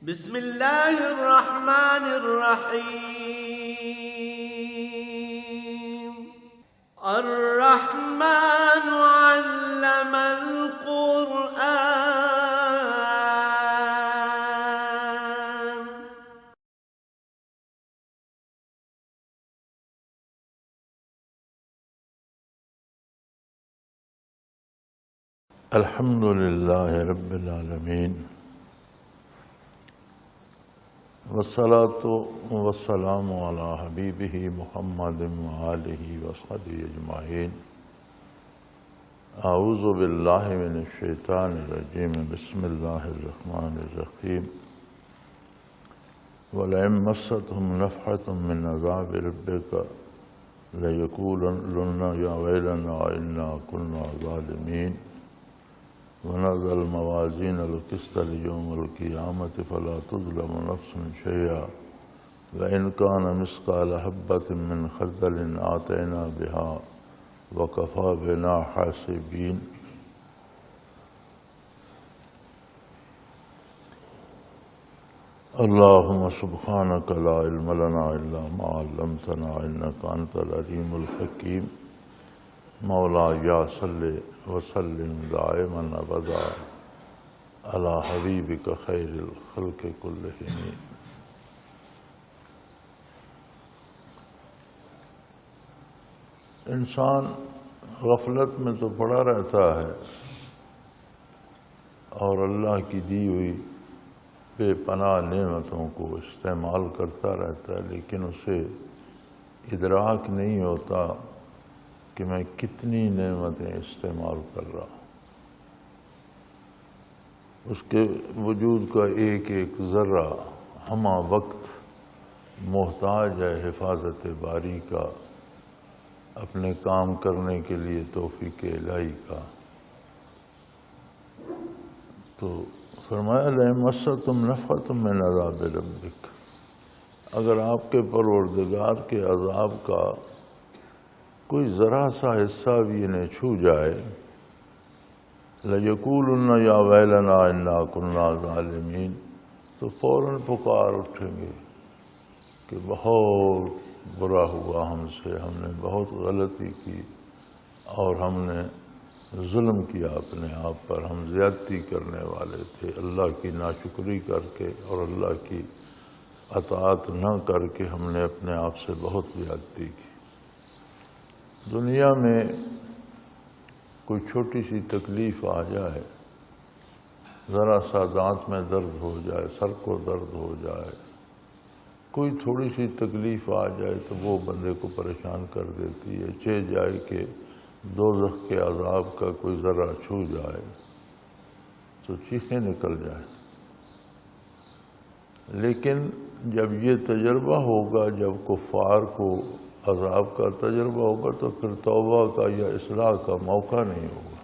بسم اللہ الرحمن الرحیم الرحمن علم القرآن الحمد للہ رب العالمین والصلاة والسلام علی حبیبہ محمد وآلہ وصحبہ اجمعین اعوذ باللہ من الشیطان الرجیم بسم اللہ الرحمن الرحیم وَلَئِن مَّسَّتْهُمْ نَفْحَةٌ مِّنْ عَذَابِ رَبِّكَ لَيَقُولُنَّ يَا وَيْلَنَا إِنَّا كُنَّا ظَالِمِينَ وَنَضَعُ الْمَوَازِينَ الْقِسْطَ لِيَوْمِ الْقِيَامَةِ فَلَا تُظْلَمُ نَفْسٌ شَيْئًا وَإِنْ كَانَ مِثْقَالَ حَبَّةٍ مِّنْ خَرْدَلٍ آتَيْنَا بِهَا وَكَفَىٰ بِنَا حَاسِبِينَ اللهم سبحانك لا علم لنا إلا ما علمتنا إنك أنت العليم الحكيم مولاي صل وسلم دائما أبدا على حبيبك خير الخلق كلهم. انسان غفلت میں تو پڑا رہتا ہے اور اللہ کی دی ہوئی بے پناہ نعمتوں کو استعمال کرتا رہتا ہے، لیکن اسے ادراک نہیں ہوتا کہ میں کتنی نعمتیں استعمال کر رہا ہوں. اس کے وجود کا ایک ایک ذرہ ہمہ وقت محتاج ہے حفاظت باری کا، اپنے کام کرنے کے لیے توفیق الہی کا. تو فرمایا لَئِن مَّسَّتْهُمْ نَفْحَةٌ مِّنْ عَذَابِ رَبِّكَ، اگر آپ کے پروردگار کے عذاب کا کوئی ذرا سا حصہ بھی انہیں چھو جائے لَيَقُولُنَّ يَا وَيْلَنَا إِنَّا كُنَّا ظَالِمِينَ، تو فوراً پکار اٹھیں گے کہ بہت برا ہوا ہم سے، ہم نے بہت غلطی کی اور ہم نے ظلم کیا اپنے آپ پر، ہم زیادتی کرنے والے تھے، اللہ کی ناشکری کر کے اور اللہ کی اطاعت نہ کر کے ہم نے اپنے آپ سے بہت زیادتی کی. دنیا میں کوئی چھوٹی سی تکلیف آ جائے، ذرا سا دانت میں درد ہو جائے، سر کو درد ہو جائے، کوئی تھوڑی سی تکلیف آ جائے تو وہ بندے کو پریشان کر دیتی ہے. چہ جائے کہ دوزخ کے عذاب کا کوئی ذرہ چھو جائے تو چیخیں نکل جائیں. لیکن جب یہ تجربہ ہوگا، جب کفار کو عذاب کا تجربہ ہوگا تو پھر توبہ کا یا اصلاح کا موقع نہیں ہوگا.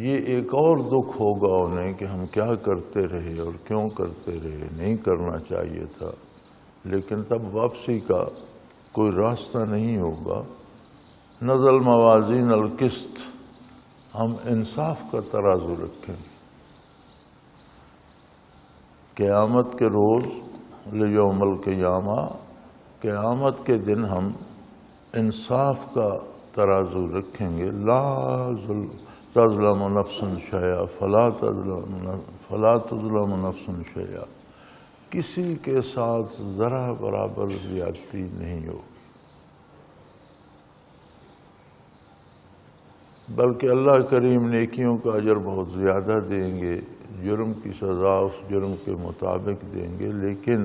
یہ ایک اور دکھ ہوگا انہیں کہ ہم کیا کرتے رہے اور کیوں کرتے رہے، نہیں کرنا چاہیے تھا. لیکن تب واپسی کا کوئی راستہ نہیں ہوگا. نضع الموازین القسط، ہم انصاف کا ترازو رکھیں گے قیامت کے روز، لیوم القیامہ، قیامت کے دن ہم انصاف کا ترازو رکھیں گے. لا تظلم نفس شیئا فلا تظلم نفس شیئا، کسی کے ساتھ ذرا برابر زیادتی نہیں ہو، بلکہ اللہ کریم نیکیوں کا اجر بہت زیادہ دیں گے، جرم کی سزا اس جرم کے مطابق دیں گے. لیکن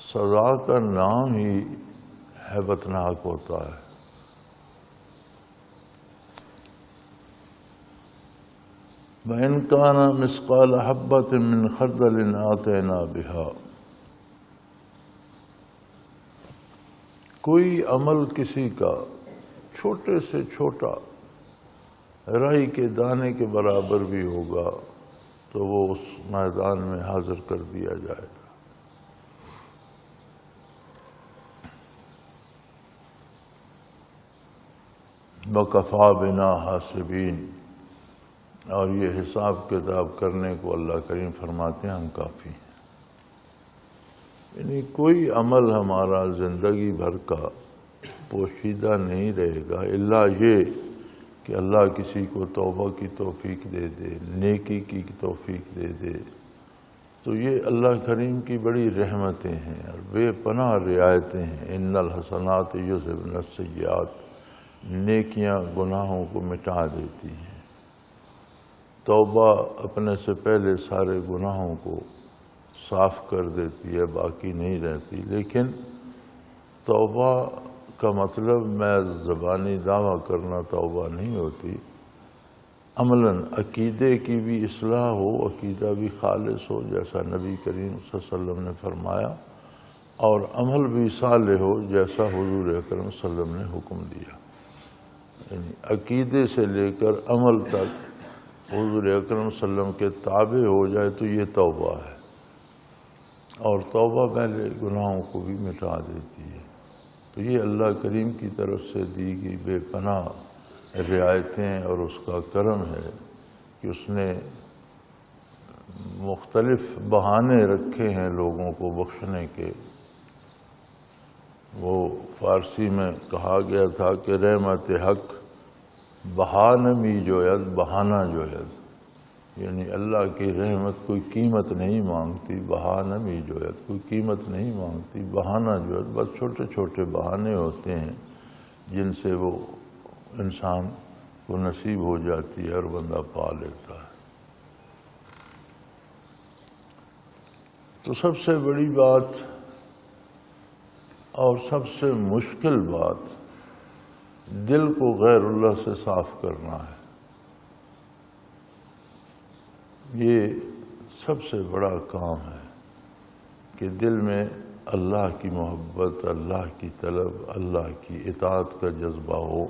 سزا کا نام ہی ہیبت ناک ہوتا ہے. وَإِنْ كَانَ مِثْقَالَ حَبَّةٍ مِّنْ خَرْدَلٍ آتَيْنَا بِهَا، کوئی عمل کسی کا چھوٹے سے چھوٹا رائی کے دانے کے برابر بھی ہوگا تو وہ اس میدان میں حاضر کر دیا جائے گا. وَكَفَىٰ بِنَا حَاسِبِينَ، اور یہ حساب کتاب کرنے کو اللہ کریم فرماتے ہیں ہم کافی ہیں۔ یعنی کوئی عمل ہمارا زندگی بھر کا پوشیدہ نہیں رہے گا الا یہ کہ اللہ کسی کو توبہ کی توفیق دے دے، نیکی کی توفیق دے دے، تو یہ اللہ کریم کی بڑی رحمتیں ہیں اور بے پناہ رعایتیں ہیں۔ ان الحسنات یذھبن السیئات، نیکیاں گناہوں کو مٹا دیتی ہیں۔ توبہ اپنے سے پہلے سارے گناہوں کو صاف کر دیتی ہے، باقی نہیں رہتی۔ لیکن توبہ کا مطلب میں زبانی دعویٰ کرنا توبہ نہیں ہوتی، عملاً عقیدے کی بھی اصلاح ہو، عقیدہ بھی خالص ہو جیسا نبی کریم صلی اللہ علیہ وسلم نے فرمایا، اور عمل بھی صالح ہو جیسا حضور اکرم صلی اللہ علیہ وسلم نے حکم دیا۔ یعنی عقیدے سے لے کر عمل تک حضور اکرم صلی اللہ علیہ وسلم کے تابع ہو جائے تو یہ توبہ ہے، اور توبہ پہلے گناہوں کو بھی مٹا دیتی ہے۔ تو یہ اللہ کریم کی طرف سے دی گئی بے پناہ رعایتیں اور اس کا کرم ہے کہ اس نے مختلف بہانے رکھے ہیں لوگوں کو بخشنے کے۔ وہ فارسی میں کہا گیا تھا کہ رحمت حق بہانمی جوید بہانہ جوید، یعنی اللہ کی رحمت کوئی قیمت نہیں مانگتی، بہانمی جوید کوئی قیمت نہیں مانگتی، بہانہ جوید بس چھوٹے چھوٹے بہانے ہوتے ہیں جن سے وہ انسان کو نصیب ہو جاتی ہے اور بندہ پا لیتا ہے۔ تو سب سے بڑی بات اور سب سے مشکل بات دل کو غیر اللہ سے صاف کرنا ہے۔ یہ سب سے بڑا کام ہے کہ دل میں اللہ کی محبت، اللہ کی طلب، اللہ کی اطاعت کا جذبہ ہو،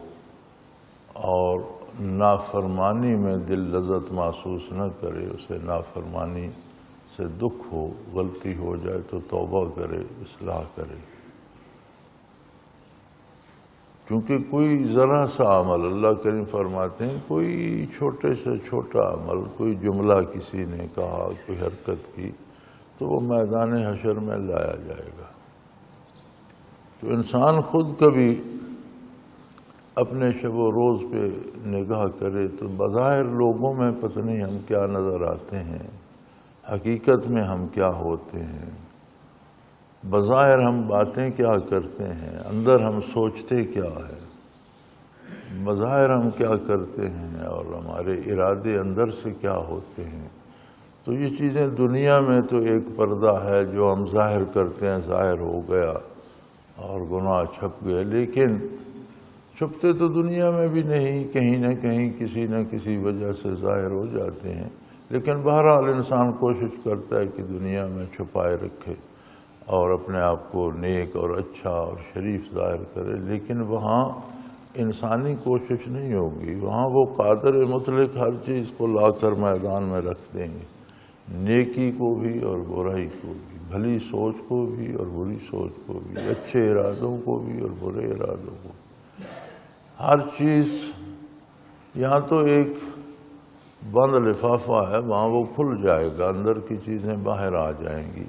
اور نافرمانی میں دل لذت محسوس نہ کرے، اسے نافرمانی سے دکھ ہو، غلطی ہو جائے تو توبہ کرے، اصلاح کرے۔ کیونکہ کوئی ذرا سا عمل، اللہ کریم فرماتے ہیں کوئی چھوٹے سے چھوٹا عمل، کوئی جملہ کسی نے کہا، کوئی حرکت کی، تو وہ میدان حشر میں لایا جائے گا۔ تو انسان خود کبھی اپنے شب و روز پہ نگاہ کرے تو بظاہر لوگوں میں پتہ نہیں ہم کیا نظر آتے ہیں، حقیقت میں ہم کیا ہوتے ہیں، بظاہر ہم باتیں کیا کرتے ہیں، اندر ہم سوچتے کیا ہے، بظاہر ہم کیا کرتے ہیں اور ہمارے ارادے اندر سے کیا ہوتے ہیں۔ تو یہ چیزیں دنیا میں تو ایک پردہ ہے جو ہم ظاہر کرتے ہیں، ظاہر ہو گیا اور گناہ چھپ گئے، لیکن چھپتے تو دنیا میں بھی نہیں، کہیں نہ کہیں کسی نہ کسی وجہ سے ظاہر ہو جاتے ہیں۔ لیکن بہرحال انسان کوشش کرتا ہے کہ دنیا میں چھپائے رکھے اور اپنے آپ کو نیک اور اچھا اور شریف ظاہر کرے، لیکن وہاں انسانی کوشش نہیں ہوگی، وہاں وہ قادر مطلق ہر چیز کو لا کر میدان میں رکھ دیں گے، نیکی کو بھی اور برائی کو بھی، بھلی سوچ کو بھی اور بری سوچ کو بھی، اچھے ارادوں کو بھی اور برے ارادوں کو، ہر چیز۔ یہاں تو ایک بند لفافہ ہے، وہاں وہ کھل جائے گا، اندر کی چیزیں باہر آ جائیں گی۔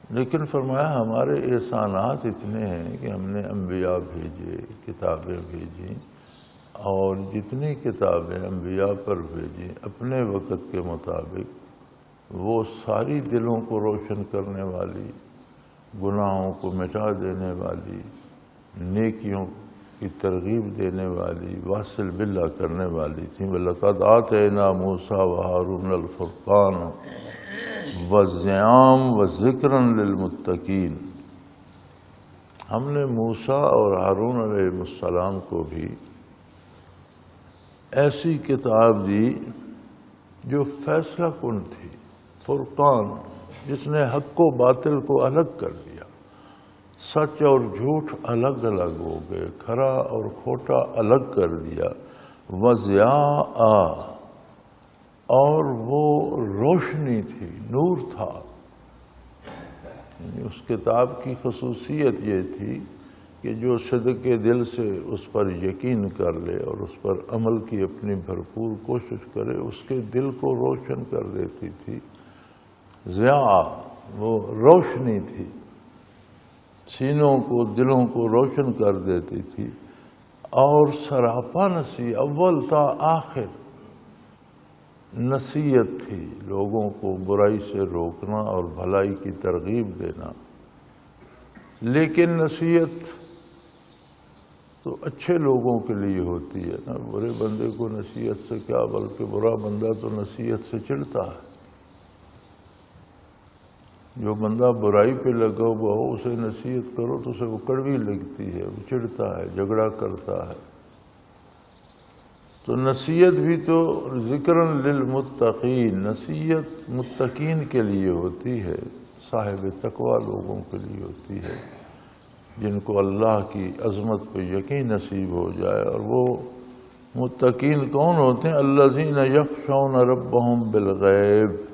لیکن فرمایا ہمارے احسانات اتنے ہیں کہ ہم نے انبیاء بھیجے، کتابیں بھیجیں، اور جتنی کتابیں انبیاء پر بھیجیں اپنے وقت کے مطابق وہ ساری دلوں کو روشن کرنے والی، گناہوں کو مٹا دینے والی، نیکیوں کی ترغیب دینے والی، واصل باللہ کرنے والی تھیں۔ وَلَقَدْ آتَيْنَا مُوسَىٰ وَهَارُونَ الْفُرْقَانَ وَالضِّیَاءَ وَذِکْرًا لِلْمُتَّقِینَ۔ ہم نے موسیٰ اور ہارون علیہ السلام کو بھی ایسی کتاب دی جو فیصلہ کن تھی، فرقان، جس نے حق و باطل کو الگ کر دیا، سچ اور جھوٹ الگ الگ ہو گئے، کھرا اور کھوٹا الگ کر دیا، وضیاء، اور وہ روشنی تھی، نور تھا۔ یعنی اس کتاب کی خصوصیت یہ تھی کہ جو صدق دل سے اس پر یقین کر لے اور اس پر عمل کی اپنی بھرپور کوشش کرے، اس کے دل کو روشن کر دیتی تھی۔ ضیاء، وہ روشنی تھی، سینوں کو دلوں کو روشن کر دیتی تھی، اور سراپا نصیحت، اول تا آخر نصیحت تھی، لوگوں کو برائی سے روکنا اور بھلائی کی ترغیب دینا۔ لیکن نصیحت تو اچھے لوگوں کے لیے ہوتی ہے نا، برے بندے کو نصیحت سے کیا، بلکہ برا بندہ تو نصیحت سے چڑھتا ہے۔ جو بندہ برائی پہ لگا ہوا ہو اسے نصیحت کرو تو اسے وہ کڑوی لگتی ہے، وہ چڑھتا ہے، جھگڑا کرتا ہے۔ تو نصیحت بھی تو ذکراً للمتقین، نصیحت متقین کے لیے ہوتی ہے، صاحب تقوی لوگوں کے لیے ہوتی ہے، جن کو اللہ کی عظمت پہ یقین نصیب ہو جائے۔ اور وہ متقین کون ہوتے ہیں؟ الذین یخشون ربہم بالغیب،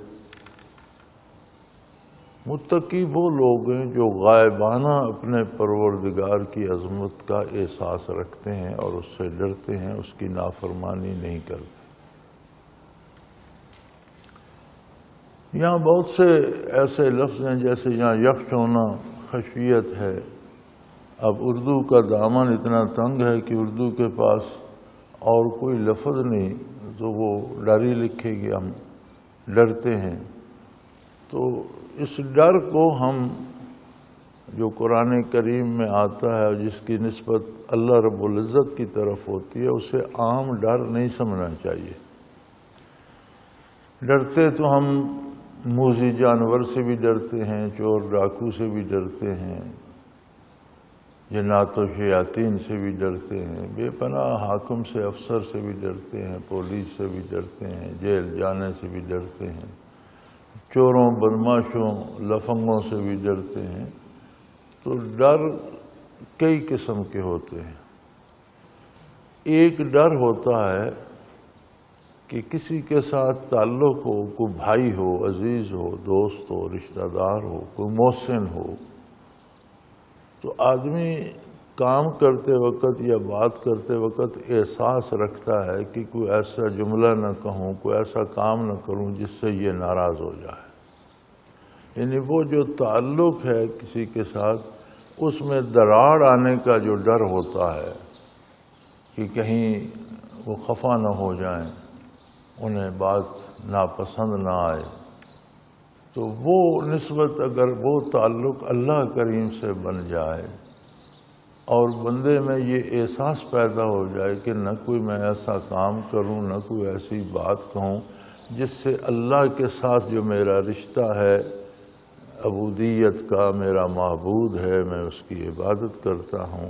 متقی وہ لوگ ہیں جو غائبانہ اپنے پروردگار کی عظمت کا احساس رکھتے ہیں اور اس سے ڈرتے ہیں، اس کی نافرمانی نہیں کرتے۔ یہاں بہت سے ایسے لفظ ہیں، جیسے یہاں یخشونا خشیت ہے۔ اب اردو کا دامن اتنا تنگ ہے کہ اردو کے پاس اور کوئی لفظ نہیں، تو وہ ڈر ہی لکھے گی، ہم ڈرتے ہیں۔ تو اس ڈر کو ہم جو قرآن کریم میں آتا ہے، جس کی نسبت اللہ رب العزت کی طرف ہوتی ہے، اسے عام ڈر نہیں سمجھنا چاہیے۔ ڈرتے تو ہم موذی جانور سے بھی ڈرتے ہیں، چور ڈاکو سے بھی ڈرتے ہیں، جنات و شیاطین سے بھی ڈرتے ہیں، بے پناہ حاکم سے، افسر سے بھی ڈرتے ہیں، پولیس سے بھی ڈرتے ہیں، جیل جانے سے بھی ڈرتے ہیں، چوروں بدماشوں لفنگوں سے بھی ڈرتے ہیں۔ تو ڈر کئی قسم کے ہوتے ہیں۔ ایک ڈر ہوتا ہے کہ کسی کے ساتھ تعلق ہو، کوئی بھائی ہو، عزیز ہو، دوست ہو، رشتہ دار ہو، کوئی محسن ہو، تو آدمی کام کرتے وقت یا بات کرتے وقت احساس رکھتا ہے کہ کوئی ایسا جملہ نہ کہوں، کوئی ایسا کام نہ کروں جس سے یہ ناراض ہو جائے۔ یعنی وہ جو تعلق ہے کسی کے ساتھ، اس میں دراڑ آنے کا جو ڈر ہوتا ہے کہ کہیں وہ خفا نہ ہو جائیں، انہیں بات ناپسند نہ آئے، تو وہ نسبت اگر وہ تعلق اللہ کریم سے بن جائے اور بندے میں یہ احساس پیدا ہو جائے کہ نہ کوئی میں ایسا کام کروں، نہ کوئی ایسی بات کہوں جس سے اللہ کے ساتھ جو میرا رشتہ ہے عبودیت کا، میرا معبود ہے، میں اس کی عبادت کرتا ہوں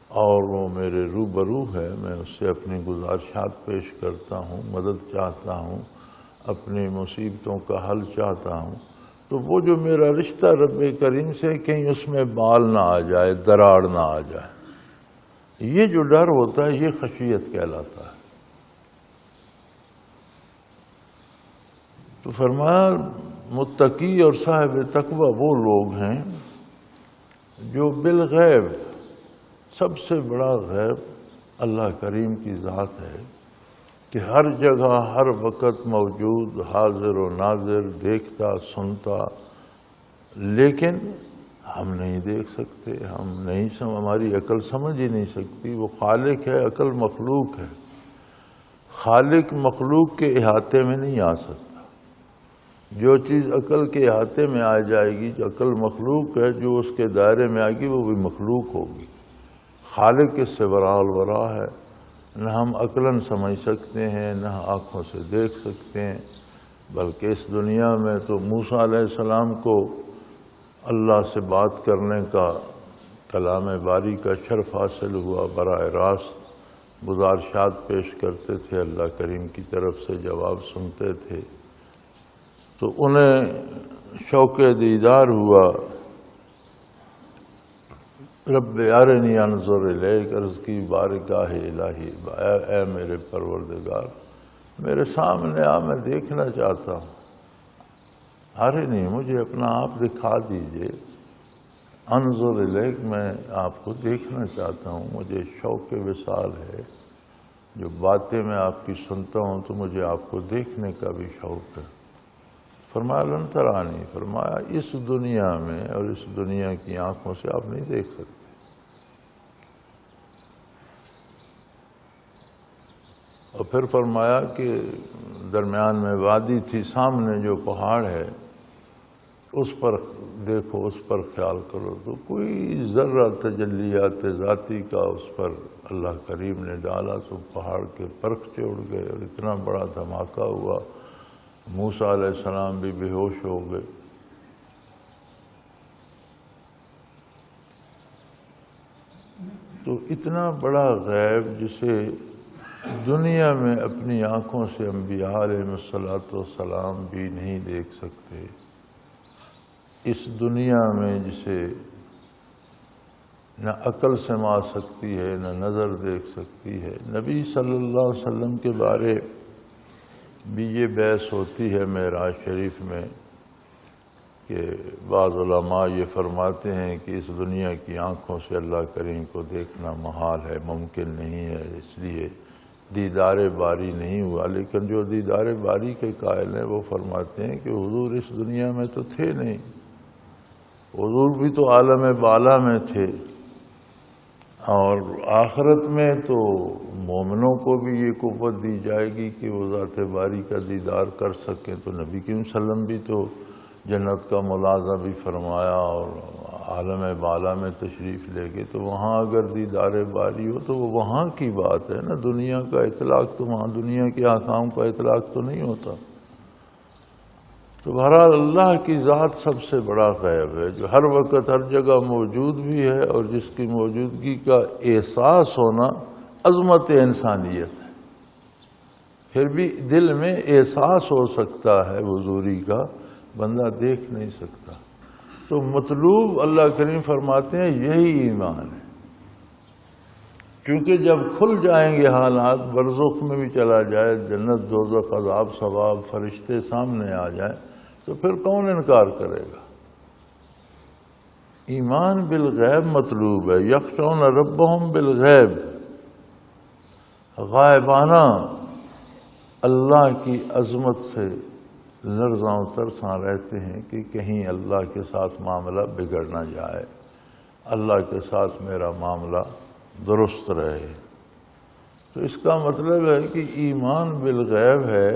اور وہ میرے روبرو ہے، میں اس سے اپنی گزارشات پیش کرتا ہوں، مدد چاہتا ہوں، اپنی مصیبتوں کا حل چاہتا ہوں، تو وہ جو میرا رشتہ رب کریم سے، کہیں اس میں بال نہ آ جائے، دراڑ نہ آ جائے۔ یہ جو ڈر ہوتا ہے یہ خشیت کہلاتا ہے۔ تو فرمایا متقی اور صاحب تقوی وہ لوگ ہیں جو بالغیب، سب سے بڑا غیب اللہ کریم کی ذات ہے کہ ہر جگہ ہر وقت موجود، حاضر و ناظر، دیکھتا سنتا، لیکن ہم نہیں دیکھ سکتے، ہماری عقل سمجھ ہی نہیں سکتی۔ وہ خالق ہے، عقل مخلوق ہے۔ خالق مخلوق کے احاطے میں نہیں آ سکتا۔ جو چیز عقل کے احاطے میں آ جائے گی، جو عقل مخلوق ہے، جو اس کے دائرے میں آئے گی وہ بھی مخلوق ہوگی۔ خالق اس سے وراء الورا ہے، نہ ہم عقلاً سمجھ سکتے ہیں، نہ آنکھوں سے دیکھ سکتے ہیں، بلکہ اس دنیا میں تو موسیٰ علیہ السلام کو اللہ سے بات کرنے کا، کلام باری کا شرف حاصل ہوا، براہ راست گزارشات پیش کرتے تھے، اللہ کریم کی طرف سے جواب سنتے تھے، تو انہیں شوق دیدار ہوا۔ رب ارنی انظر الیک، عرض کی بارگاہ الہی، اے میرے پروردگار میرے سامنے آ، میں دیکھنا چاہتا ہوں۔ ارنی، مجھے اپنا آپ دکھا دیجئے۔ انظر الیک، میں آپ کو دیکھنا چاہتا ہوں، مجھے شوق وصال ہے، جو باتیں میں آپ کی سنتا ہوں تو مجھے آپ کو دیکھنے کا بھی شوق ہے۔ فرمایا لن ترانی، فرمایا اس دنیا میں اور اس دنیا کی آنکھوں سے آپ نہیں دیکھ سکتے۔ اور پھر فرمایا کہ درمیان میں وادی تھی، سامنے جو پہاڑ ہے اس پر دیکھو، اس پر خیال کرو، تو کوئی ذرہ تجلیات ذاتی کا اس پر اللہ کریم نے ڈالا تو پہاڑ کے پرخچے اڑ گئے اور اتنا بڑا دھماکہ ہوا، موسیٰ علیہ السلام بھی بے ہوش ہو گئے۔ تو اتنا بڑا غیب جسے دنیا میں اپنی آنکھوں سے انبیاء علیہ السلام بھی نہیں دیکھ سکتے، اس دنیا میں جسے نہ عقل سما سکتی ہے نہ نظر دیکھ سکتی ہے۔ نبی صلی اللہ علیہ وسلم کے بارے بھی یہ بحث ہوتی ہے معراج شریف میں کہ بعض علماء یہ فرماتے ہیں کہ اس دنیا کی آنکھوں سے اللہ کریم کو دیکھنا محال ہے، ممکن نہیں ہے، اس لیے دیدار باری نہیں ہوا۔ لیکن جو دیدار باری کے قائل ہیں وہ فرماتے ہیں کہ حضور اس دنیا میں تو تھے نہیں، حضور بھی تو عالم بالا میں تھے، اور آخرت میں تو مومنوں کو بھی یہ قوت دی جائے گی کہ وہ ذات باری کا دیدار کر سکیں۔ تو نبی کریم صلی اللہ علیہ وسلم بھی تو جنت کا ملاحظہ بھی فرمایا اور عالم بالا میں تشریف لے گئے، تو وہاں اگر دیدار باری ہو تو وہ وہاں کی بات ہے نا، دنیا کا اطلاق تو وہاں دنیا کے احکام کا اطلاق تو نہیں ہوتا۔ تو بہرحال اللہ کی ذات سب سے بڑا غیب ہے، جو ہر وقت ہر جگہ موجود بھی ہے اور جس کی موجودگی کا احساس ہونا عظمت انسانیت ہے۔ پھر بھی دل میں احساس ہو سکتا ہے حضوری کا، بندہ دیکھ نہیں سکتا۔ تو مطلوب اللہ کریم فرماتے ہیں یہی ایمان ہے، کیونکہ جب کھل جائیں گے حالات، برزخ میں بھی چلا جائے، جنت دوزخ عذاب ثواب فرشتے سامنے آ جائیں، تو پھر کون انکار کرے گا؟ ایمان بالغیب مطلوب ہے۔ یخشون ربہم بالغیب، غائبانہ اللہ کی عظمت سے لرزاں و ترساں رہتے ہیں کہ کہیں اللہ کے ساتھ معاملہ بگڑ نہ جائے، اللہ کے ساتھ میرا معاملہ درست رہے۔ تو اس کا مطلب ہے کہ ایمان بالغیب ہے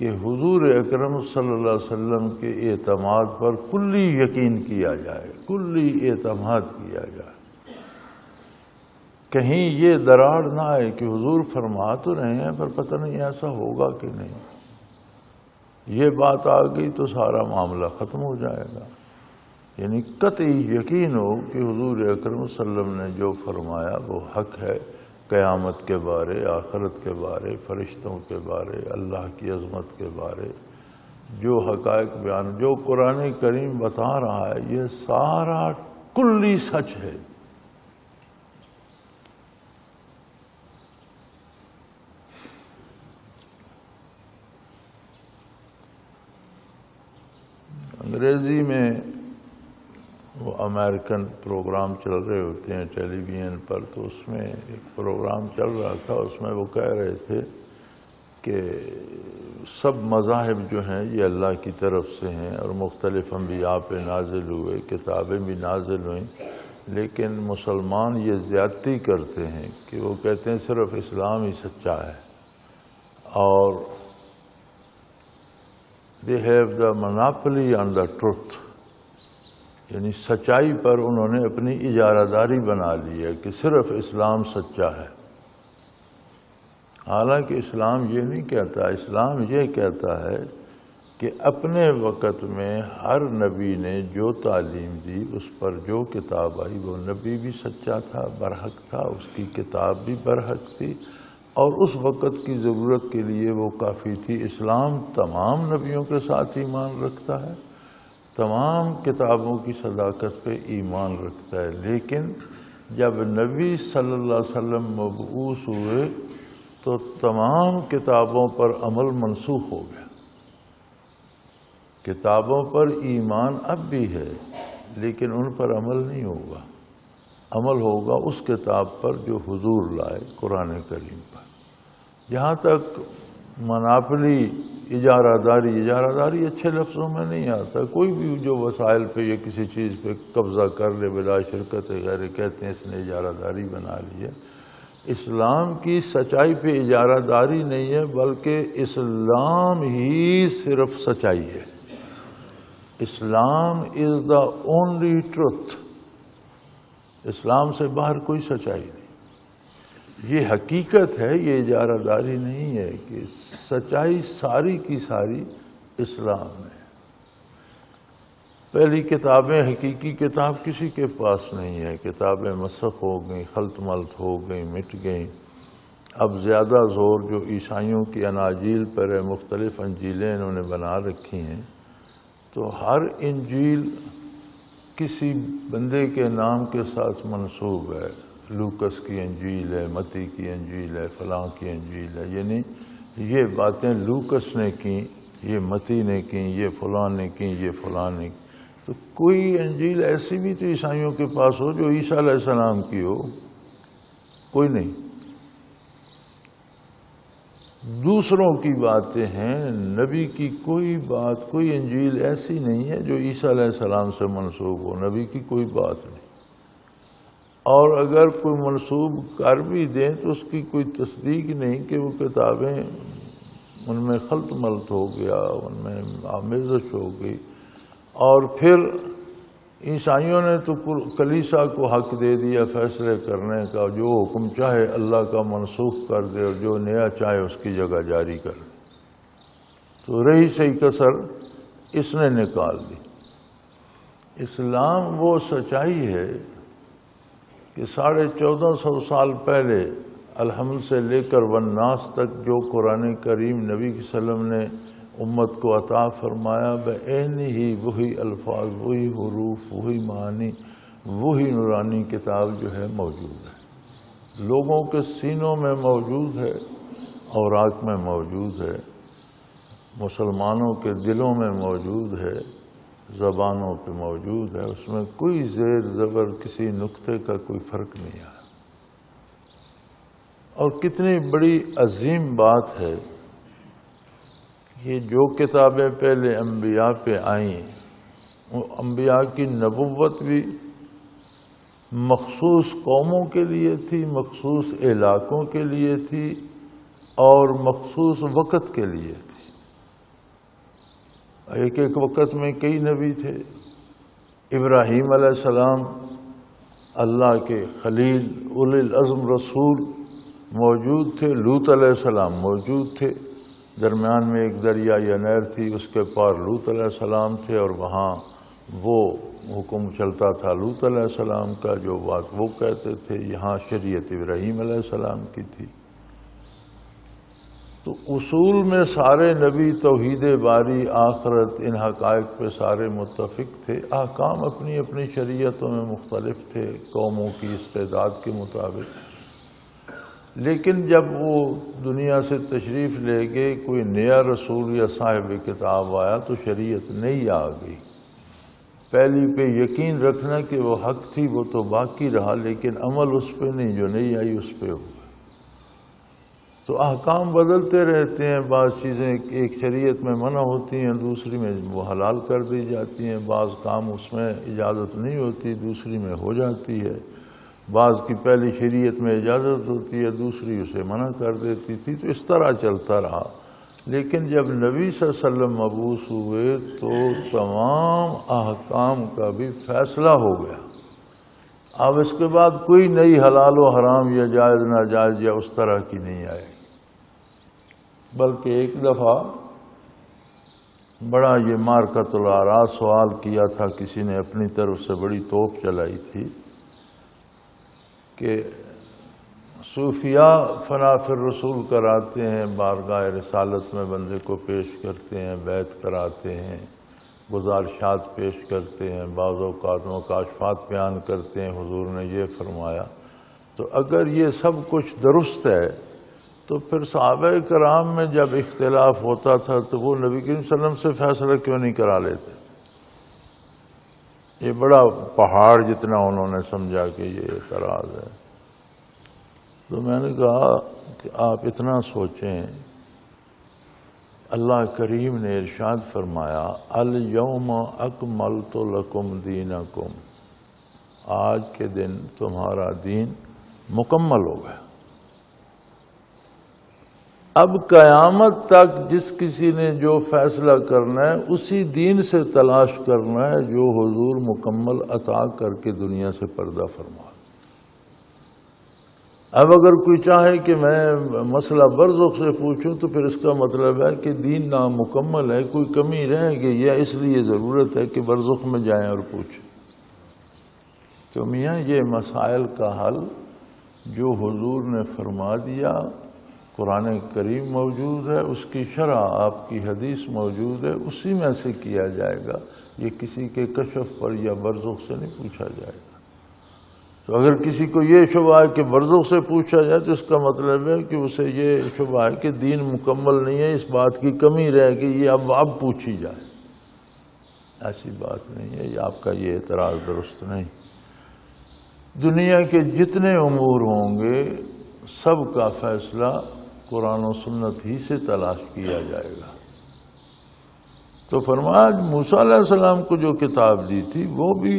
کہ حضور اکرم صلی اللہ علیہ وسلم کے اعتماد پر کلی یقین کیا جائے، کلی اعتماد کیا جائے، کہیں یہ دراڑ نہ آئے کہ حضور فرما تو رہے ہیں پر پتہ نہیں ایسا ہوگا کہ نہیں، یہ بات آ گئی تو سارا معاملہ ختم ہو جائے گا۔ یعنی قطعی یقین ہو کہ حضور اکرم صلی اللہ علیہ وسلم نے جو فرمایا وہ حق ہے، قیامت کے بارے، آخرت کے بارے، فرشتوں کے بارے، اللہ کی عظمت کے بارے، جو حقائق بیان، جو قرآن کریم بتا رہا ہے، یہ سارا کلی سچ ہے۔ انگریزی میں وہ امریکن پروگرام چل رہے ہوتے ہیں ٹیلی ویژن پر، تو اس میں ایک پروگرام چل رہا تھا، اس میں وہ کہہ رہے تھے کہ سب مذاہب جو ہیں یہ اللہ کی طرف سے ہیں اور مختلف انبیاء پہ نازل ہوئے، کتابیں بھی نازل ہوئیں، لیکن مسلمان یہ زیادتی کرتے ہیں کہ وہ کہتے ہیں صرف اسلام ہی سچا ہے، اور they have the monopoly on the truth، یعنی سچائی پر انہوں نے اپنی اجارہ داری بنا لی ہے کہ صرف اسلام سچا ہے۔ حالانکہ اسلام یہ نہیں کہتا، اسلام یہ کہتا ہے کہ اپنے وقت میں ہر نبی نے جو تعلیم دی، اس پر جو کتاب آئی، وہ نبی بھی سچا تھا، برحق تھا، اس کی کتاب بھی برحق تھی، اور اس وقت کی ضرورت کے لیے وہ کافی تھی۔ اسلام تمام نبیوں کے ساتھ ایمان رکھتا ہے، تمام کتابوں کی صداقت پہ ایمان رکھتا ہے، لیکن جب نبی صلی اللہ علیہ وسلم مبعوث ہوئے تو تمام کتابوں پر عمل منسوخ ہو گیا۔ کتابوں پر ایمان اب بھی ہے، لیکن ان پر عمل نہیں ہوگا. عمل ہوگا اس کتاب پر جو حضور لائے، قرآن کریم پر. جہاں تک مناپلی اجارہ داری اچھے لفظوں میں نہیں آتا. کوئی بھی جو وسائل پہ یا کسی چیز پہ قبضہ کر لے بلا شرکت غیر، کہتے ہیں اس نے اجارہ داری بنا لی ہے. اسلام کی سچائی پہ اجارہ داری نہیں ہے، بلکہ اسلام ہی صرف سچائی ہے. اسلام از دا اونلی ٹروتھ. اسلام سے باہر کوئی سچائی نہیں. یہ حقیقت ہے، یہ اجارہ داری نہیں ہے کہ سچائی ساری کی ساری اسلام ہے. پہلی کتابیں، حقیقی کتاب کسی کے پاس نہیں ہے. کتابیں مسخ ہو گئیں، خلط ملط ہو گئیں، مٹ گئیں. اب زیادہ زور جو عیسائیوں کی اناجیل پر ہے، مختلف انجیلیں انہوں نے بنا رکھی ہیں. تو ہر انجیل کسی بندے کے نام کے ساتھ منسوب ہے. لوکس کی انجیل ہے، متی کی انجیل ہے، فلاں کی انجیل ہے. یعنی یہ باتیں لوکس نے کی، یہ متی نے کی، یہ فلاں نے کی، یہ فلاں نے کی. تو کوئی انجیل ایسی بھی تو عیسائیوں کے پاس ہو جو عیسیٰ علیہ السلام کی ہو؟ کوئی نہیں. دوسروں کی باتیں ہیں، نبی کی کوئی بات، کوئی انجیل ایسی نہیں ہے جو عیسیٰ علیہ السلام سے منسوب ہو. نبی کی کوئی بات نہیں. اور اگر کوئی منسوب کر بھی دیں تو اس کی کوئی تصدیق نہیں کہ وہ کتابیں ان میں خلط ملط ہو گیا، ان میں آمیزش ہو گئی. اور پھر عیسائیوں نے تو کلیسا کو حق دے دیا فیصلے کرنے کا، جو حکم چاہے اللہ کا منسوخ کر دے اور جو نیا چاہے اس کی جگہ جاری کر دے. تو رہی صحیح کسر اس نے نکال دی. اسلام وہ سچائی ہے کہ 1450 سال پہلے الحمد سے لے کر والناس تک جو قرآن کریم نبی صلی اللہ علیہ وسلم نے امت کو عطا فرمایا، بعین ہی وہی الفاظ، وہی حروف، وہی معانی، وہی نورانی کتاب جو ہے موجود ہے. لوگوں کے سینوں میں موجود ہے، اوراق میں موجود ہے، مسلمانوں کے دلوں میں موجود ہے، زبانوں پہ موجود ہے. اس میں کوئی زیر زبر کسی نقطے کا کوئی فرق نہیں آیا. اور کتنی بڑی عظیم بات ہے یہ جو کتابیں پہلے انبیاء پہ آئیں، وہ انبیاء کی نبوت بھی مخصوص قوموں کے لیے تھی، مخصوص علاقوں کے لیے تھی اور مخصوص وقت کے لیے تھی. ایک ایک وقت میں کئی نبی تھے. ابراہیم علیہ السلام اللہ کے خلیل اولی العزم رسول موجود تھے. لوط علیہ السلام موجود تھے. درمیان میں ایک دریا یا نہر تھی، اس کے پار لوط علیہ السلام تھے اور وہاں وہ حکم چلتا تھا لوط علیہ السلام کا، جو بات وہ کہتے تھے. یہاں شریعت ابراہیم علیہ السلام کی تھی. تو اصول میں سارے نبی توحید باری، آخرت، ان حقائق پہ سارے متفق تھے. احکام اپنی اپنی شریعتوں میں مختلف تھے قوموں کی استعداد کے مطابق. لیکن جب وہ دنیا سے تشریف لے گئے، کوئی نیا رسول یا صاحب کتاب آیا تو شریعت نئی آ گئی. پہلی پہ یقین رکھنا کہ وہ حق تھی وہ تو باقی رہا، لیکن عمل اس پہ نہیں، جو نئی آئی اس پہ ہو. تو احکام بدلتے رہتے ہیں. بعض چیزیں ایک شریعت میں منع ہوتی ہیں، دوسری میں وہ حلال کر دی جاتی ہیں. بعض کام اس میں اجازت نہیں ہوتی، دوسری میں ہو جاتی ہے. بعض کی پہلی شریعت میں اجازت ہوتی ہے، دوسری اسے منع کر دیتی تھی. تو اس طرح چلتا رہا. لیکن جب نبی صلی اللہ علیہ وسلم مبعوث ہوئے تو تمام احکام کا بھی فیصلہ ہو گیا. اب اس کے بعد کوئی نئی حلال و حرام یا جائز ناجائز یا اس طرح کی نہیں آئے. بلکہ ایک دفعہ بڑا یہ مارکۃ الآراء سوال کیا تھا، کسی نے اپنی طرف سے بڑی توپ چلائی تھی کہ صوفیاء فنا فی الرسول کراتے ہیں، بارگاہ رسالت میں بندے کو پیش کرتے ہیں، بیعت کراتے ہیں، گزارشات پیش کرتے ہیں، بعض اوقات مکاشفات بیان کرتے ہیں. حضور نے یہ فرمایا. تو اگر یہ سب کچھ درست ہے تو پھر صحابہ کرام میں جب اختلاف ہوتا تھا تو وہ نبی کریم صلی اللہ علیہ وسلم سے فیصلہ کیوں نہیں کرا لیتے؟ یہ بڑا پہاڑ جتنا انہوں نے سمجھا کہ یہ اعتراض ہے. تو میں نے کہا کہ آپ اتنا سوچیں. اللہ کریم نے ارشاد فرمایا الیوم اکملت لکم دینکم، آج کے دن تمہارا دین مکمل ہو گیا. اب قیامت تک جس کسی نے جو فیصلہ کرنا ہے اسی دین سے تلاش کرنا ہے جو حضور مکمل عطا کر کے دنیا سے پردہ فرما. اب اگر کوئی چاہے کہ میں مسئلہ برزخ سے پوچھوں تو پھر اس کا مطلب ہے کہ دین نامکمل ہے، کوئی کمی رہ گئی ہے، اس لیے ضرورت ہے کہ برزخ میں جائیں اور پوچھیں. تو میاں یہ مسائل کا حل جو حضور نے فرما دیا، قرآن کریم موجود ہے، اس کی شرح آپ کی حدیث موجود ہے، اسی میں سے کیا جائے گا. یہ کسی کے کشف پر یا برزخ سے نہیں پوچھا جائے گا. تو اگر کسی کو یہ شبہ ہے کہ برزخ سے پوچھا جائے تو اس کا مطلب ہے کہ اسے یہ شبہ ہے کہ دین مکمل نہیں ہے، اس بات کی کمی رہ گئی، یہ اب پوچھی جائے. ایسی بات نہیں ہے، یہ آپ کا یہ اعتراض درست نہیں. دنیا کے جتنے امور ہوں گے سب کا فیصلہ قرآن و سنت ہی سے تلاش کیا جائے گا. تو فرمایا موسیٰ علیہ السلام کو جو کتاب دی تھی وہ بھی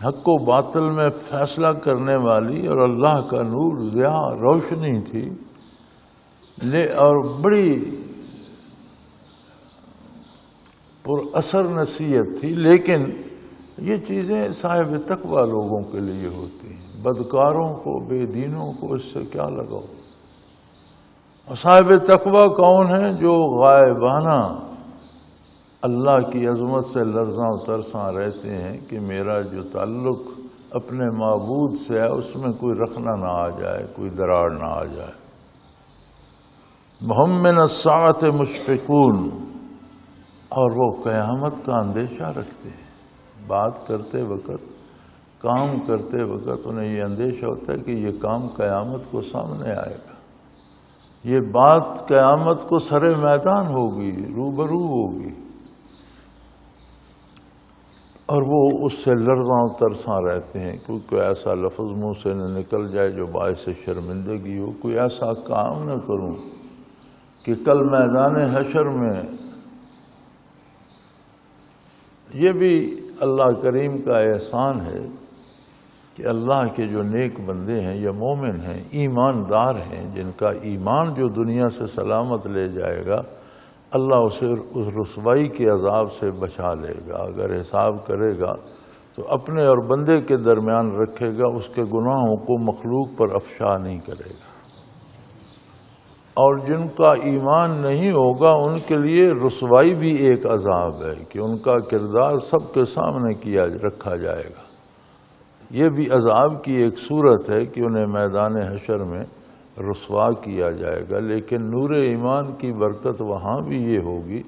حق و باطل میں فیصلہ کرنے والی اور اللہ کا نور ضیاء روشنی تھی، اور بڑی پر اثر نصیحت تھی. لیکن یہ چیزیں صاحب تقویٰ لوگوں کے لیے ہوتی ہیں، بدکاروں کو، بے دینوں کو اس سے کیا لگاؤ. اور صاحب تقویٰ کون ہیں؟ جو غائبانہ اللہ کی عظمت سے لرزاں و ترساں رہتے ہیں کہ میرا جو تعلق اپنے معبود سے ہے اس میں کوئی رخنہ نہ آ جائے، کوئی دراڑ نہ آ جائے. ہم من الساعۃ مشفقون، اور وہ قیامت کا اندیشہ رکھتے ہیں. بات کرتے وقت، کام کرتے وقت انہیں یہ اندیشہ ہوتا ہے کہ یہ کام قیامت کو سامنے آئے گا، یہ بات قیامت کو سر میدان ہوگی، روبرو ہوگی. اور وہ اس سے لرزاں ترساں رہتے ہیں. کوئی ایسا لفظ منہ سے نہ نکل جائے جو باعث شرمندگی ہو، کوئی ایسا کام نہ کروں کہ کل میدان حشر میں. یہ بھی اللہ کریم کا احسان ہے کہ اللہ کے جو نیک بندے ہیں یا مومن ہیں، ایماندار ہیں، جن کا ایمان جو دنیا سے سلامت لے جائے گا، اللہ اسے اس رسوائی کے عذاب سے بچا لے گا. اگر حساب کرے گا تو اپنے اور بندے کے درمیان رکھے گا، اس کے گناہوں کو مخلوق پر افشا نہیں کرے گا. اور جن کا ایمان نہیں ہوگا ان کے لیے رسوائی بھی ایک عذاب ہے کہ ان کا کردار سب کے سامنے رکھا جائے گا. یہ بھی عذاب کی ایک صورت ہے کہ انہیں میدان حشر میں رسوا کیا جائے گا. لیکن نور ایمان کی برکت وہاں بھی یہ ہوگی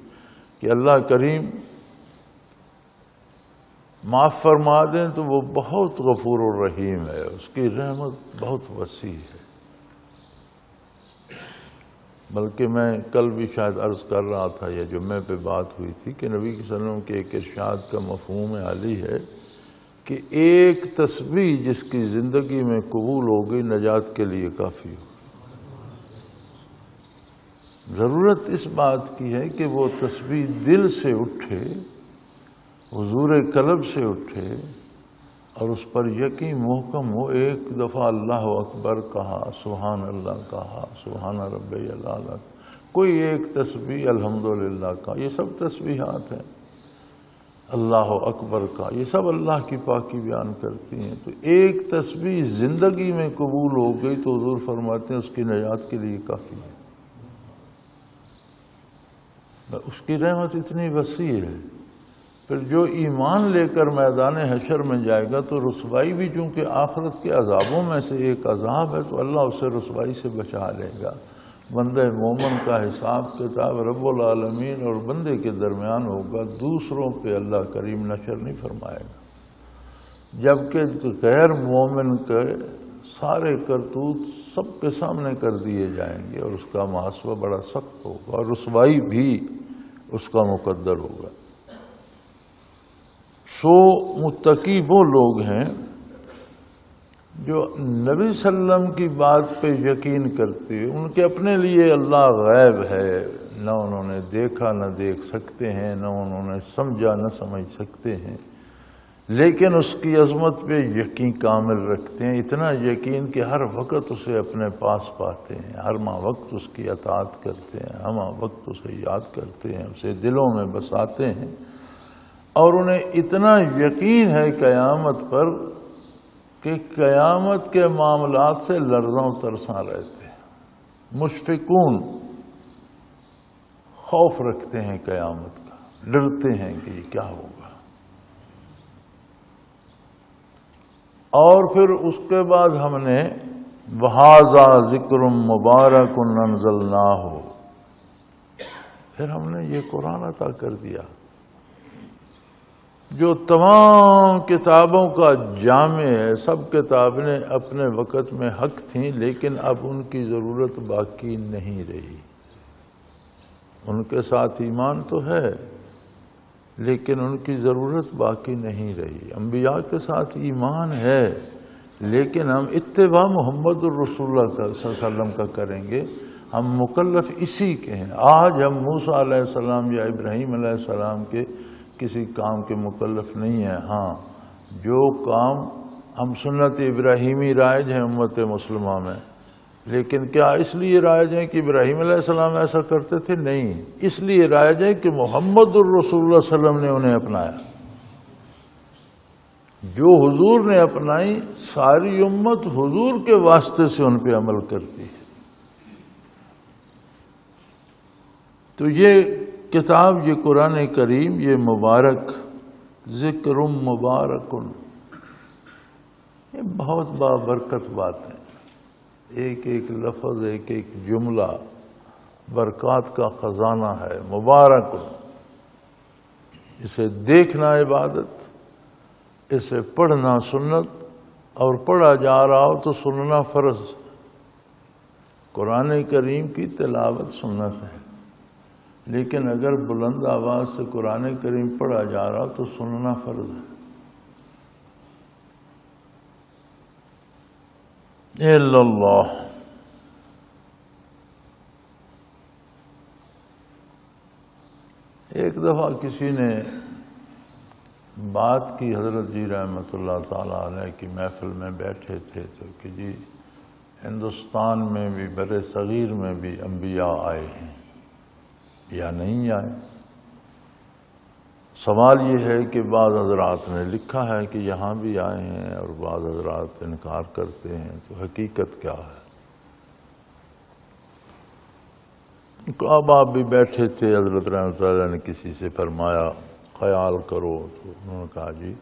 کہ اللہ کریم معاف فرما دیں تو وہ بہت غفور الرحیم ہے، اس کی رحمت بہت وسیع ہے. بلکہ میں کل بھی شاید عرض کر رہا تھا یا جمعے پہ بات ہوئی تھی کہ نبی صلی اللہ علیہ وسلم کے ایک ارشاد کا مفہوم عالی ہے کہ ایک تسبیح جس کی زندگی میں قبول ہو گئی نجات کے لیے کافی ہو. ضرورت اس بات کی ہے کہ وہ تسبیح دل سے اٹھے، حضور قلب سے اٹھے اور اس پر یقین محکم ہو. ایک دفعہ اللہ اکبر کہا، سبحان اللہ کہا، سبحان ربی الاعلی، کوئی ایک تسبیح الحمدللہ کا، یہ سب تسبیحات ہیں. اللہ اکبر کا، یہ سب اللہ کی پاکی بیان کرتی ہیں. تو ایک تسبیح زندگی میں قبول ہو گئی تو حضور فرماتے ہیں اس کی نجات کے لیے کافی ہے. اس کی رحمت اتنی وسیع ہے. پھر جو ایمان لے کر میدان حشر میں جائے گا تو رسوائی بھی چونکہ آخرت کے عذابوں میں سے ایک عذاب ہے تو اللہ اسے رسوائی سے بچا لے گا. بندے مومن کا حساب کتاب رب العالمین اور بندے کے درمیان ہوگا، دوسروں پہ اللہ کریم نشر نہیں فرمائے گا. جبکہ غیر مومن کے سارے کرتوت سب کے سامنے کر دیے جائیں گے اور اس کا محاسبہ بڑا سخت ہوگا اور رسوائی بھی اس کا مقدر ہوگا. سو متقی وہ لوگ ہیں جو نبی صلی اللہ علیہ وسلم کی بات پہ یقین کرتے ہیں. ان کے اپنے لیے اللہ غیب ہے، نہ انہوں نے دیکھا نہ دیکھ سکتے ہیں، نہ انہوں نے سمجھا نہ سمجھ سکتے ہیں، لیکن اس کی عظمت پہ یقین کامل رکھتے ہیں. اتنا یقین کہ ہر وقت اسے اپنے پاس پاتے ہیں، ہر وقت اس کی اطاعت کرتے ہیں، ہر وقت اسے یاد کرتے ہیں، اسے دلوں میں بساتے ہیں. اور انہیں اتنا یقین ہے قیامت پر کہ قیامت کے معاملات سے لرزاں ترساں رہتے ہیں. مشفقون، خوف رکھتے ہیں قیامت کا، ڈرتے ہیں کہ یہ کیا ہوگا. اور پھر اس کے بعد ہم نے وَهَذَا ذِكْرٌ مُبَارَكٌ أَنزَلْنَاهُ، پھر ہم نے یہ قرآن عطا کر دیا جو تمام کتابوں کا جامع ہے. سب کتابیں اپنے وقت میں حق تھیں، لیکن اب ان کی ضرورت باقی نہیں رہی. ان کے ساتھ ایمان تو ہے لیکن ان کی ضرورت باقی نہیں رہی. انبیاء کے ساتھ ایمان ہے لیکن ہم اتباع محمد الرسول اللہ صلی اللہ علیہ وسلم کا کریں گے. ہم مکلف اسی کے ہیں. آج ہم موسیٰ علیہ السلام یا ابراہیم علیہ السلام کے کسی کام کے مکلف نہیں ہیں. ہاں، جو کام ہم سنت ابراہیمی رائج ہیں امت مسلمہ میں، لیکن کیا اس لیے رائج ہیں کہ ابراہیم علیہ السلام ایسا کرتے تھے؟ نہیں، اس لیے رائج ہے کہ محمد الرسول اللہ صلی اللہ علیہ وسلم نے انہیں اپنایا. جو حضور نے اپنائی، ساری امت حضور کے واسطے سے ان پہ عمل کرتی ہے. تو یہ کتاب، یہ قرآن کریم، یہ مبارک، ذکر مبارکن، یہ بہت بابرکت بات ہے. ایک ایک لفظ، ایک ایک جملہ برکات کا خزانہ ہے. مبارکن، اسے دیکھنا عبادت، اسے پڑھنا سنت، اور پڑھا جا رہا ہو تو سننا فرض. قرآن کریم کی تلاوت سنت ہے، لیکن اگر بلند آواز سے قرآن کریم پڑھا جا رہا تو سننا فرض ہے. الا اللہ. ایک دفعہ کسی نے بات کی، حضرت جی رحمۃ اللہ تعالی علیہ کی محفل میں بیٹھے تھے تو کہ جی ہندوستان میں بھی، بر صغیر میں بھی انبیاء آئے ہیں یا نہیں آئے. سوال یہ ہے کہ بعض حضرات نے لکھا ہے کہ یہاں بھی آئے ہیں اور بعض حضرات انکار کرتے ہیں، تو حقیقت کیا ہے؟ اب آپ بھی بیٹھے تھے، حضرت رحمۃ اللہ نے کسی سے فرمایا خیال کرو، تو انہوں نے کہا جی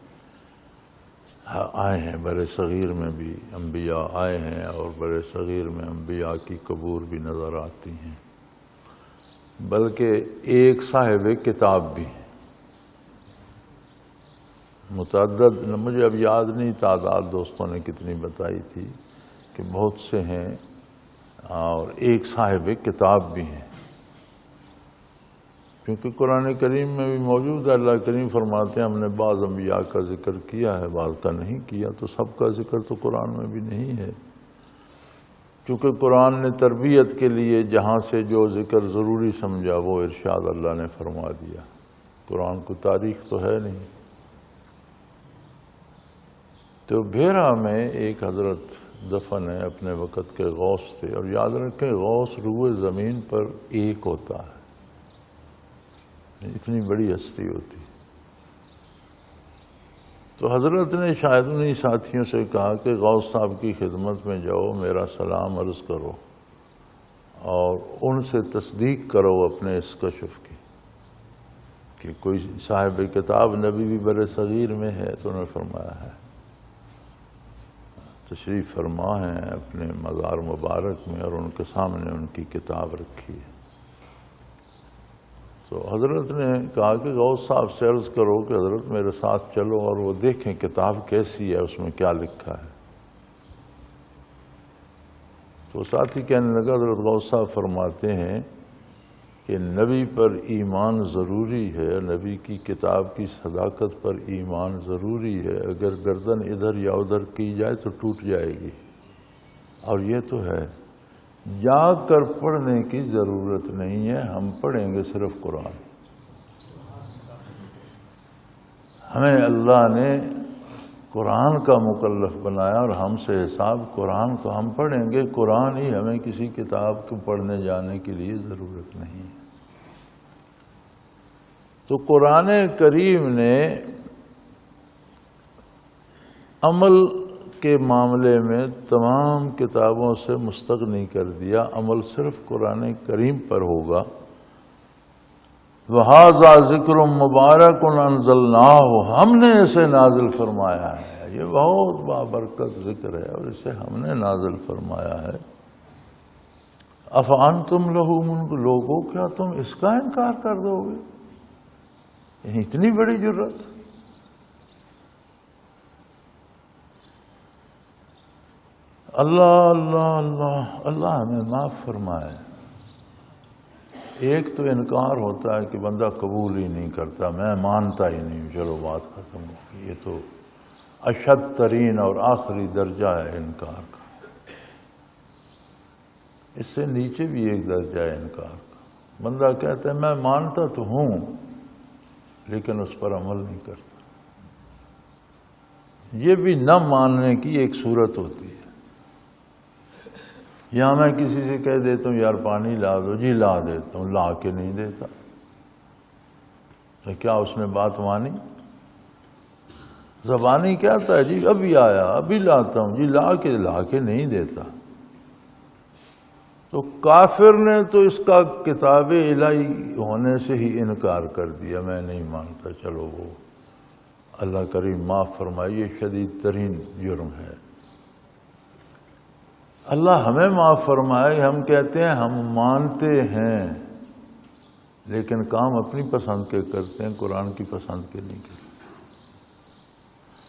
آئے ہیں، بر صغیر میں بھی انبیاء آئے ہیں اور بر صغیر میں انبیاء کی قبور بھی نظر آتی ہیں، بلکہ ایک صاحب کتاب بھی ہیں. متعدد، مجھے اب یاد نہیں تعداد دوستوں نے کتنی بتائی تھی کہ بہت سے ہیں، اور ایک صاحب کتاب بھی ہیں. کیونکہ قرآن کریم میں بھی موجود ہے، اللہ کریم فرماتے ہیں ہم نے بعض انبیاء کا ذکر کیا ہے، بعض کا نہیں کیا. تو سب کا ذکر تو قرآن میں بھی نہیں ہے، کیونکہ قرآن نے تربیت کے لیے جہاں سے جو ذکر ضروری سمجھا وہ ارشاد اللہ نے فرما دیا. قرآن کو تاریخ تو ہے نہیں. تو بھیرا میں ایک حضرت دفن ہے، اپنے وقت کے غوث تھے. اور یاد رکھیں غوث روئے زمین پر ایک ہوتا ہے، اتنی بڑی ہستی ہوتی. تو حضرت نے شاید انہی ساتھیوں سے کہا کہ غوث صاحب کی خدمت میں جاؤ، میرا سلام عرض کرو اور ان سے تصدیق کرو اپنے اس کشف کی کہ کوئی صاحب کتاب نبی بھی بر صغیر میں ہے. تو انہوں نے فرمایا ہے. تشریف فرما ہیں اپنے مزار مبارک میں اور ان کے سامنے ان کی کتاب رکھی ہے. تو حضرت نے کہا کہ غوث صاحب سے عرض کرو کہ حضرت میرے ساتھ چلو اور وہ دیکھیں کتاب کیسی ہے، اس میں کیا لکھا ہے. تو ساتھی کہنے لگا، حضرت غوث صاحب فرماتے ہیں کہ کہ نبی پر ایمان ضروری ہے، نبی کی کتاب کی صداقت پر ایمان ضروری ہے، اگر گردن ادھر یا ادھر کی جائے تو ٹوٹ جائے گی۔ اور یہ تو ہے، جا کر پڑھنے کی ضرورت نہیں ہے، ہم پڑھیں گے صرف قرآن۔ ہمیں اللہ نے قرآن کا مکلف بنایا اور ہم سے حساب قرآن کو ہم پڑھیں گے، قرآن ہی، ہمیں کسی کتاب کو پڑھنے جانے کے لیے ضرورت نہیں ہے۔ تو قرآن کریم نے عمل کے معاملے میں تمام کتابوں سے مستغنی کر دیا، عمل صرف قرآن کریم پر ہوگا۔ وَهَذَا ذِكْرٌ مُبَارَكٌ أَنزَلْنَاهُ، ہم نے اسے نازل فرمایا ہے، یہ بہت بابرکت ذکر ہے اور اسے ہم نے نازل فرمایا ہے۔ أَفَأَنْتُمْ لَهُ مُنْكِرُونَ، لوگو کیا تم اس کا انکار کر دو گے؟ یعنی اتنی بڑی جرت۔ اللہ اللہ اللہ اللہ ہمیں معاف فرمائے۔ ایک تو انکار ہوتا ہے کہ بندہ قبول ہی نہیں کرتا، میں مانتا ہی نہیں، چلو بات ختم ہو گئی، یہ تو اشد ترین اور آخری درجہ ہے انکار کا۔ اس سے نیچے بھی ایک درجہ ہے انکار کا، بندہ کہتا ہے میں مانتا تو ہوں لیکن اس پر عمل نہیں کرتا۔ یہ بھی نہ ماننے کی ایک صورت ہوتی ہے۔ یہاں میں کسی سے کہہ دیتا ہوں یار پانی لا دو، جی لا دیتا ہوں، لا کے نہیں دیتا، تو کیا اس نے بات مانی؟ زبانی کہتا ہے جی ابھی آیا، ابھی لاتا ہوں، جی لا کے نہیں دیتا۔ تو کافر نے تو اس کا کتاب الہی ہونے سے ہی انکار کر دیا، میں نہیں مانتا، چلو وہ اللہ کریم معاف فرمائے، یہ شدید ترین جرم ہے۔ اللہ ہمیں معاف فرمائے، ہم کہتے ہیں ہم مانتے ہیں لیکن کام اپنی پسند کے کرتے ہیں، قرآن کی پسند کے نہیں کرتے۔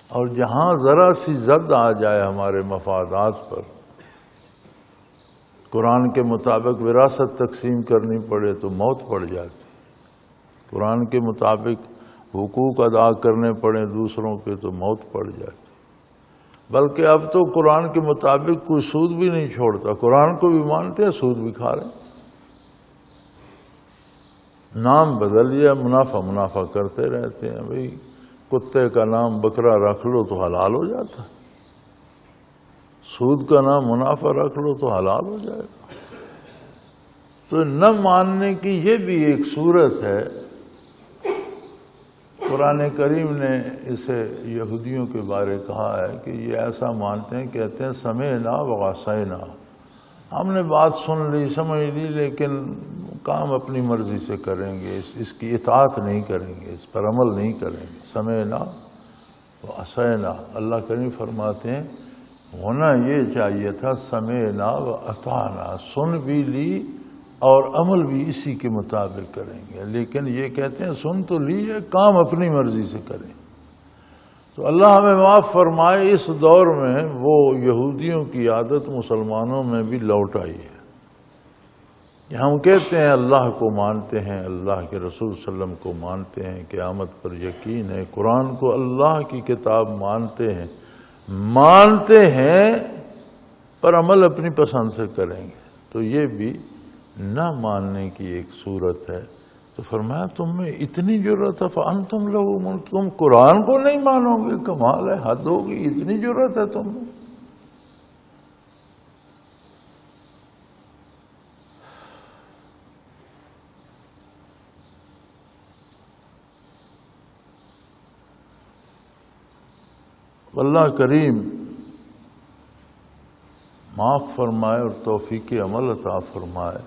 اور جہاں ذرا سی زد آ جائے ہمارے مفادات پر، قرآن کے مطابق وراثت تقسیم کرنی پڑے تو موت پڑ جاتی، قرآن کے مطابق حقوق ادا کرنے پڑے دوسروں کے تو موت پڑ جاتی۔ بلکہ اب تو قرآن کے مطابق کوئی سود بھی نہیں چھوڑتا، قرآن کو بھی مانتے ہیں، سود بھی کھا رہے ہیں، نام بدل لیا، منافع کرتے رہتے ہیں۔ بھئی کتے کا نام بکرا رکھ لو تو حلال ہو جاتا، سود کا نام منافع رکھ لو تو حلال ہو جائے گا۔ تو نہ ماننے کی یہ بھی ایک صورت ہے۔ قرآن کریم نے اسے یہودیوں کے بارے کہا ہے کہ یہ ایسا مانتے ہیں، کہتے ہیں سمعنا وعصینا، ہم نے بات سن لی، سمجھ لی، لیکن کام اپنی مرضی سے کریں گے، اس کی اطاعت نہیں کریں گے، اس پر عمل نہیں کریں گے۔ سمعنا وعصینا، اللہ کریم فرماتے ہیں ہونا یہ چاہیے تھا سمعنا واطعنا، سن بھی لی اور عمل بھی اسی کے مطابق کریں گے، لیکن یہ کہتے ہیں سن تو لیجئے، کام اپنی مرضی سے کریں۔ تو اللہ ہمیں معاف فرمائے، اس دور میں وہ یہودیوں کی عادت مسلمانوں میں بھی لوٹ آئی ہے کہ ہم کہتے ہیں اللہ کو مانتے ہیں، اللہ کے رسول صلی اللہ علیہ وسلم کو مانتے ہیں، قیامت پر یقین ہے، قرآن کو اللہ کی کتاب مانتے ہیں پر عمل اپنی پسند سے کریں گے، تو یہ بھی نہ ماننے کی ایک صورت ہے۔ تو فرمایا تم میں اتنی جرت ہے، فَأَنْتُمْ لَهُ مُنْكِرُونَ، تم قرآن کو نہیں مانو گے، کمال ہے، حد ہوگی، اتنی جرت ہے تم میں۔ اللہ کریم معاف فرمائے اور توفیق عمل عطا فرمائے،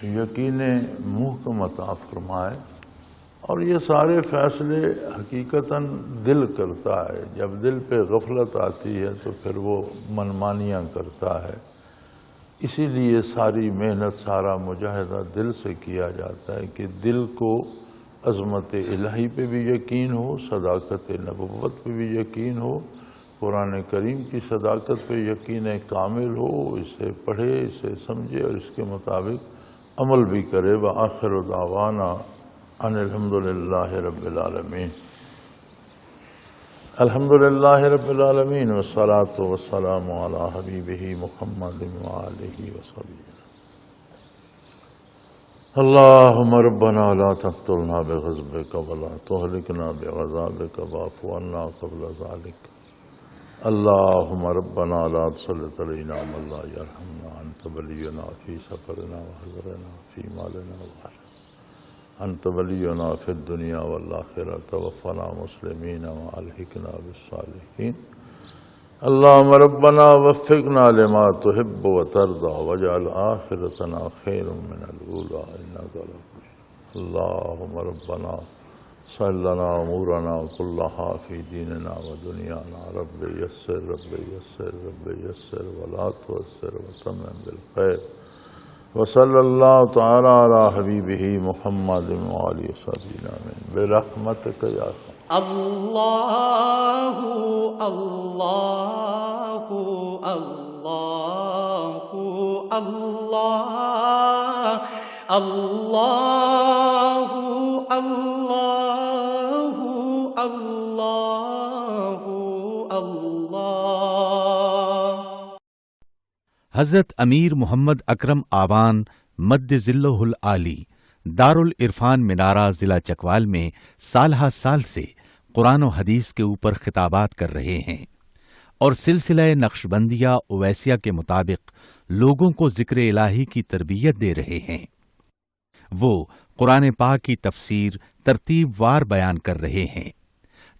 یقین محکم عطا فرمائے، اور یہ سارے فیصلے حقیقتاً دل کرتا ہے۔ جب دل پہ غفلت آتی ہے تو پھر وہ منمانیاں کرتا ہے، اسی لیے ساری محنت، سارا مجاہدہ دل سے کیا جاتا ہے کہ دل کو عظمت الہی پہ بھی یقین ہو، صداقت نبوت پہ بھی یقین ہو، قرآن کریم کی صداقت پہ یقین کامل ہو، اسے پڑھے، اسے سمجھے اور اس کے مطابق عمل بھی کرے۔ وآخر دعوانا ان الحمدللہ رب العالمین۔ الحمدللہ رب العالمین والصلاة والسلام علی حبیبہ محمد وآلہ وصحبہ۔ اللہم ربنا لا تقتلنا بغضبک ولا تہلکنا بعذابک واعف عنا قبل ذلک۔ اللہم ربنا لا تسلط علینا من لا یرحمنا، انت ولینا فی سفرنا وحضرنا فی مالنا وأهلنا، انت ولینا فی الدنیا والآخرہ، توفنا مسلمین والحقنا بالصالحین۔ اللہم ربنا وفقنا لما تحب وترضى واجعل آخرتنا خیر من الأولى إنك على كل شيء۔ اللہم ربنا سهل لنا أمورنا كلها في ديننا ودنيانا، رب يسر رب يسر رب يسر ولا تعسر وتمم بالخير۔ وصلی اللہ تعالی علی حبیبہ محمد وآلہ وصحبہ آمین برحمتک یا ارحم۔ اللہ اللہ اللہ اللہ اللہ اللہ اللہ اللہ۔ حضرت امیر محمد اکرم آوان مد ظلہ العالی دارالعرفان منارہ ضلع چکوال میں سالہ سال سے قرآن و حدیث کے اوپر خطابات کر رہے ہیں اور سلسلہ نقشبندیہ اویسیہ کے مطابق لوگوں کو ذکر الہی کی تربیت دے رہے ہیں۔ وہ قرآن پاک کی تفسیر ترتیب وار بیان کر رہے ہیں۔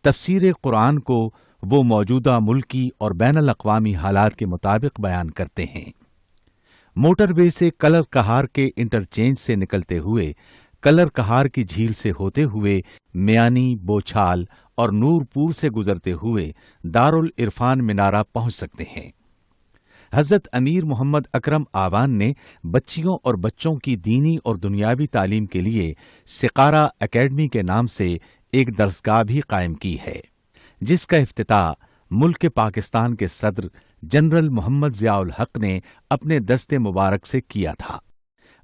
تفسیر قرآن کو وہ موجودہ ملکی اور بین الاقوامی حالات کے مطابق بیان کرتے ہیں۔ موٹر وے سے کلر کہار کے انٹرچینج سے نکلتے ہوئے کلر کہار کی جھیل سے ہوتے ہوئے میانی، بوچھال اور نور پور سے گزرتے ہوئے دارالعرفان منارہ پہنچ سکتے ہیں۔ حضرت امیر محمد اکرم آوان نے بچیوں اور بچوں کی دینی اور دنیاوی تعلیم کے لیے سقارہ اکیڈمی کے نام سے ایک درسگاہ بھی قائم کی ہے، جس کا افتتاح ملک پاکستان کے صدر جنرل محمد ضیاء الحق نے اپنے دست مبارک سے کیا تھا۔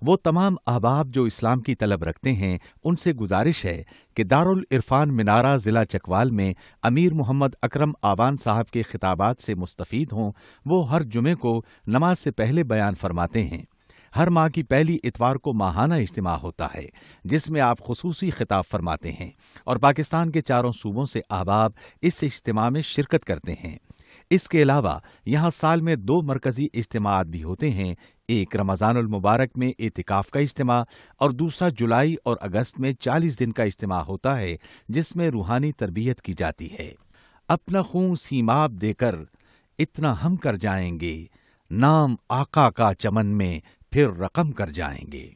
وہ تمام احباب جو اسلام کی طلب رکھتے ہیں ان سے گزارش ہے کہ دارالعرفان منارہ ضلع چکوال میں امیر محمد اکرم آوان صاحب کے خطابات سے مستفید ہوں۔ وہ ہر جمعے کو نماز سے پہلے بیان فرماتے ہیں۔ ہر ماہ کی پہلی اتوار کو ماہانہ اجتماع ہوتا ہے جس میں آپ خصوصی خطاب فرماتے ہیں اور پاکستان کے چاروں صوبوں سے احباب اس اجتماع میں شرکت کرتے ہیں۔ اس کے علاوہ یہاں سال میں 2 مرکزی اجتماعات بھی ہوتے ہیں، ایک رمضان المبارک میں اعتکاف کا اجتماع اور دوسرا جولائی اور اگست میں 40 دن کا اجتماع ہوتا ہے جس میں روحانی تربیت کی جاتی ہے۔ اپنا خون سیماب دے کر اتنا ہم کر جائیں گے، نام آقا کا چمن میں پھر رقم کر جائیں گے۔